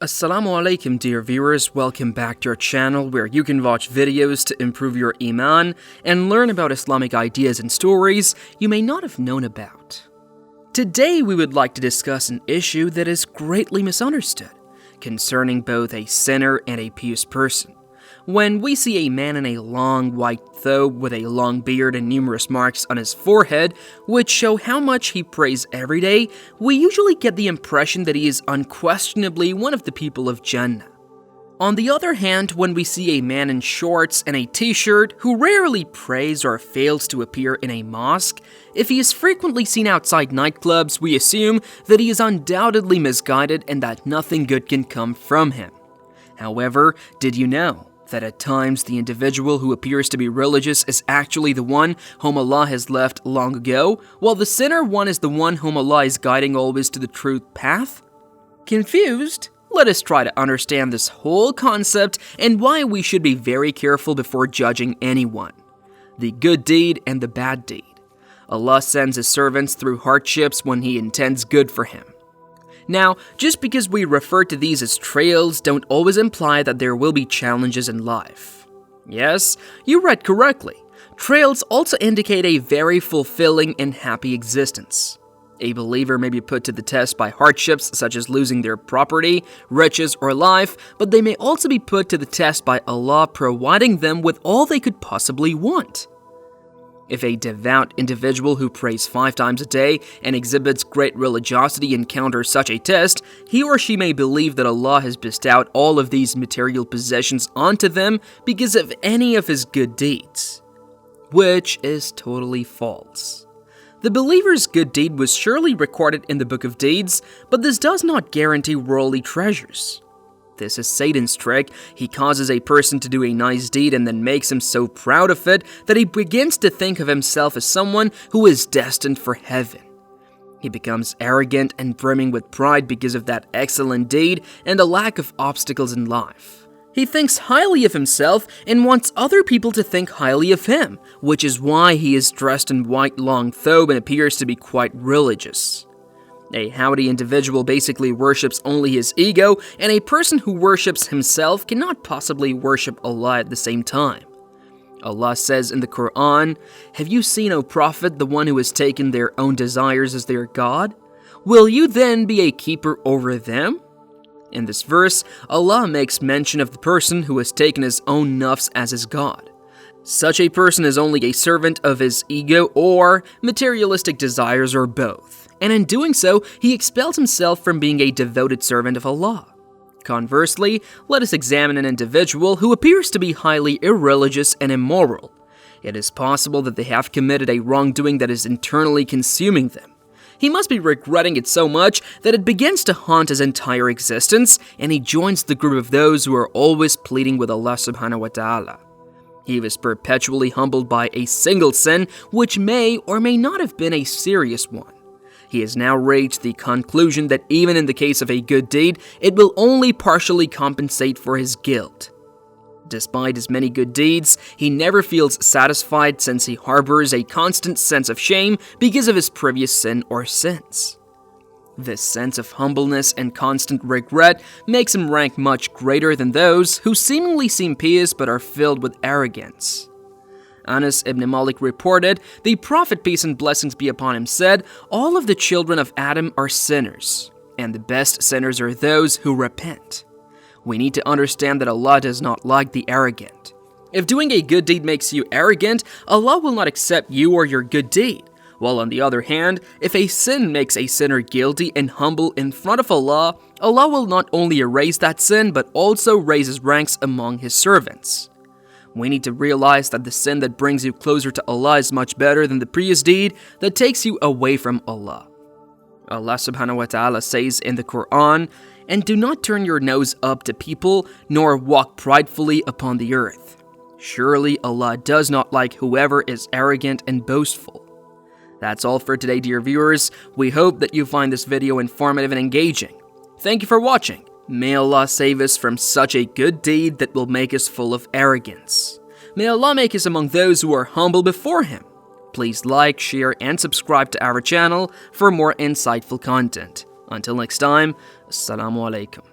Assalamu Alaikum, dear viewers. Welcome back to our channel where you can watch videos to improve your Iman and learn about Islamic ideas and stories you may not have known about. Today we would like to discuss an issue that is greatly misunderstood concerning both a sinner and a pious person. When we see a man in a long white thobe with a long beard and numerous marks on his forehead, which show how much he prays every day, we usually get the impression that he is unquestionably one of the people of Jannah. On the other hand, when we see a man in shorts and a t-shirt who rarely prays or fails to appear in a mosque, if he is frequently seen outside nightclubs, we assume that he is undoubtedly misguided and that nothing good can come from him. However, did you know that at times the individual who appears to be religious is actually the one whom Allah has left long ago, while the sinner one is the one whom Allah is guiding always to the truth path? Confused? Let us try to understand this whole concept and why we should be very careful before judging anyone. The good deed and the bad deed. Allah sends His servants through hardships when He intends good for him. Now, just because we refer to these as trails don't always imply that there will be challenges in life. Yes, you read correctly. Trails also indicate a very fulfilling and happy existence. A believer may be put to the test by hardships such as losing their property, riches, or life, but they may also be put to the test by Allah providing them with all they could possibly want. If a devout individual who prays 5 times a day and exhibits great religiosity encounters such a test, he or she may believe that Allah has bestowed all of these material possessions onto them because of any of His good deeds, which is totally false. The believer's good deed was surely recorded in the Book of Deeds, but this does not guarantee worldly treasures. This is Satan's trick. He causes a person to do a nice deed and then makes him so proud of it that he begins to think of himself as someone who is destined for heaven. He becomes arrogant and brimming with pride because of that excellent deed and a lack of obstacles in life. He thinks highly of himself and wants other people to think highly of him, which is why he is dressed in white long thobe and appears to be quite religious. A haughty individual basically worships only his ego, and a person who worships himself cannot possibly worship Allah at the same time. Allah says in the Quran, "Have you seen, O Prophet, the one who has taken their own desires as their God? Will you then be a keeper over them?" In this verse, Allah makes mention of the person who has taken his own nafs as his God. Such a person is only a servant of his ego or materialistic desires or both. And in doing so, he expels himself from being a devoted servant of Allah. Conversely, let us examine an individual who appears to be highly irreligious and immoral. It is possible that they have committed a wrongdoing that is internally consuming them. He must be regretting it so much that it begins to haunt his entire existence, and he joins the group of those who are always pleading with Allah subhanahu wa ta'ala. He was perpetually humbled by a single sin, which may or may not have been a serious one. He has now reached the conclusion that even in the case of a good deed, it will only partially compensate for his guilt. Despite his many good deeds, he never feels satisfied since he harbors a constant sense of shame because of his previous sin or sins. This sense of humbleness and constant regret makes him rank much greater than those who seemingly seem pious but are filled with arrogance. Anas ibn Malik reported, "The Prophet, peace and blessings be upon him, said, 'All of the children of Adam are sinners, and the best sinners are those who repent.' We need to understand that Allah does not like the arrogant. If doing a good deed makes you arrogant, Allah will not accept you or your good deed. While on the other hand, if a sin makes a sinner guilty and humble in front of Allah, Allah will not only erase that sin but also raise his ranks among His servants. We need to realize that the sin that brings you closer to Allah is much better than the pious deed that takes you away from Allah. Allah subhanahu wa ta'ala says in the Quran, "And do not turn your nose up to people, nor walk pridefully upon the earth. Surely Allah does not like whoever is arrogant and boastful." That's all for today, dear viewers. We hope that you find this video informative and engaging. Thank you for watching. May Allah save us from such a good deed that will make us full of arrogance. May Allah make us among those who are humble before Him. Please like, share, and subscribe to our channel for more insightful content. Until next time, Assalamu Alaikum.